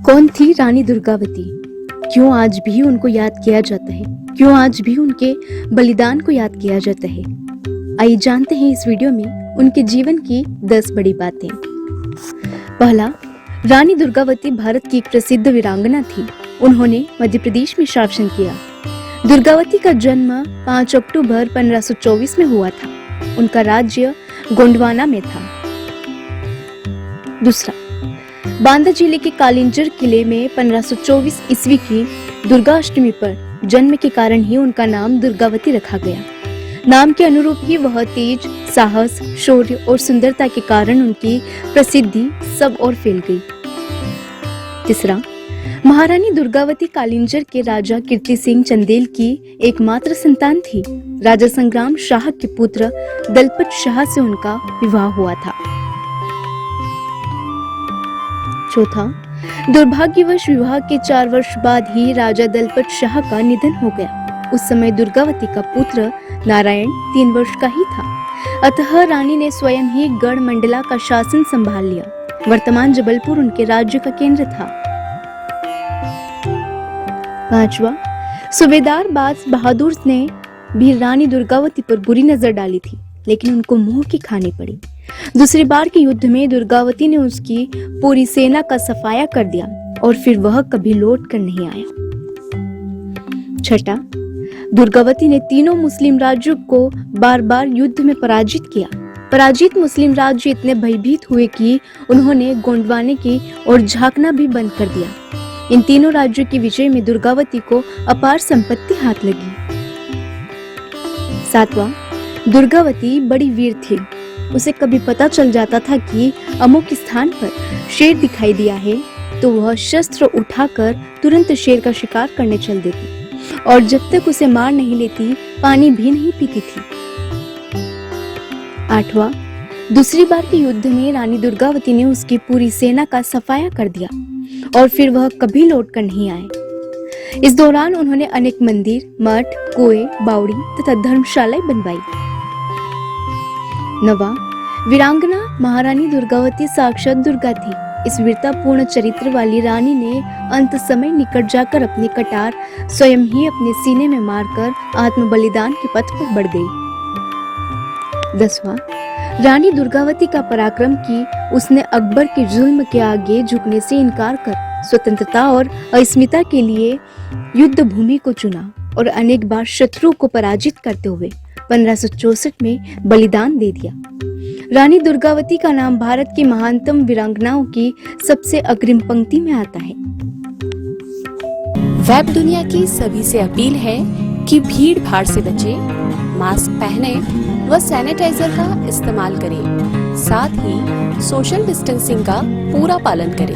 कौन थी रानी दुर्गावती? क्यों आज भी उनको याद किया जाता है? क्यों आज भी उनके बलिदान को याद किया जाता है? आइए जानते हैं इस वीडियो में उनके जीवन की 10 बड़ी बातें। पहला, रानी दुर्गावती भारत की एक प्रसिद्ध वीरांगना थी। उन्होंने मध्य प्रदेश में शासन किया। दुर्गावती का जन्म 5 अक्टूबर 1524 में हुआ था। उनका राज्य गोंडवाना में था। दूसरा, बांदा जिले के कालिंजर किले में 1524 ईस्वी की दुर्गाष्टमी पर जन्म के कारण ही उनका नाम दुर्गावती रखा गया। नाम के अनुरूप ही वह तेज, साहस, शौर्य और सुंदरता के कारण उनकी प्रसिद्धि सब ओर फैल गई। तीसरा, महारानी दुर्गावती कालिंजर के राजा कीर्ति सिंह चंदेल की एकमात्र संतान थी। राजा संग्राम शाह के पुत्र दलपत शाह से उनका विवाह हुआ था। चौथा, दुर्भाग्यवश विवाह के 4 वर्ष बाद ही राजा दलपत शाह का निधन हो गया। उस समय दुर्गावती का पुत्र नारायण 3 वर्ष का ही था। अतः रानी ने स्वयं ही गढ़ मंडला का शासन संभाल लिया। वर्तमान जबलपुर उनके राज्य का केंद्र था। पांचवा, सूबेदार बाज बहादुर ने भी रानी दुर्गावती पर बुरी नजर डाली थी, लेकिन उनको मुंह की खानी पड़ी। दूसरी बार के युद्ध में दुर्गावती ने उसकी पूरी सेना का सफाया कर दिया और फिर वह कभी लौट कर नहीं आया। छठा, दुर्गावती ने तीनों मुस्लिम राज्यों को बार बार युद्ध में पराजित किया। पराजित मुस्लिम राज्य इतने भयभीत हुए कि उन्होंने गोंडवाने की ओर झांकना भी बंद कर दिया। इन तीनों राज्यों की विजय में दुर्गावती को अपार संपत्ति हाथ लगी। सातवां, दुर्गावती बड़ी वीर थी। उसे कभी पता चल जाता था कि अमुक स्थान पर शेर दिखाई दिया है तो वह शस्त्र उठाकर तुरंत शेर का शिकार करने चल देती और जब तक उसे मार नहीं लेती पानी भी नहीं पीती थी। आठवां, दूसरी बार के युद्ध में रानी दुर्गावती ने उसकी पूरी सेना का सफाया कर दिया और फिर वह कभी लौट कर नहीं आए। इस दौरान उन्होंने अनेक मंदिर, मठ, कुएं, बावड़ी तथा धर्मशालाएं बनवाई। नवा, वीरांगना महारानी दुर्गावती साक्षात दुर्गा थी। इस वीरतापूर्ण चरित्र वाली रानी ने अंत समय निकट जाकर अपनी कटार स्वयं ही अपने सीने में मारकर आत्म बलिदान के पथ पर बढ़ गई। 10वां, रानी दुर्गावती का पराक्रम कि उसने अकबर के जुल्म के आगे झुकने से इनकार कर स्वतंत्रता और अस्मिता के लिए युद्ध भूमि को चुना और अनेक बार शत्रु को पराजित करते हुए 1564 में बलिदान दे दिया। रानी दुर्गावती का नाम भारत की महानतम वीरांगनाओं की सबसे अग्रिम पंक्ति में आता है। वेब दुनिया की सभी से अपील है कि भीड़ भाड़ से बचें, मास्क पहने व सैनिटाइजर का इस्तेमाल करें। साथ ही सोशल डिस्टेंसिंग का पूरा पालन करें।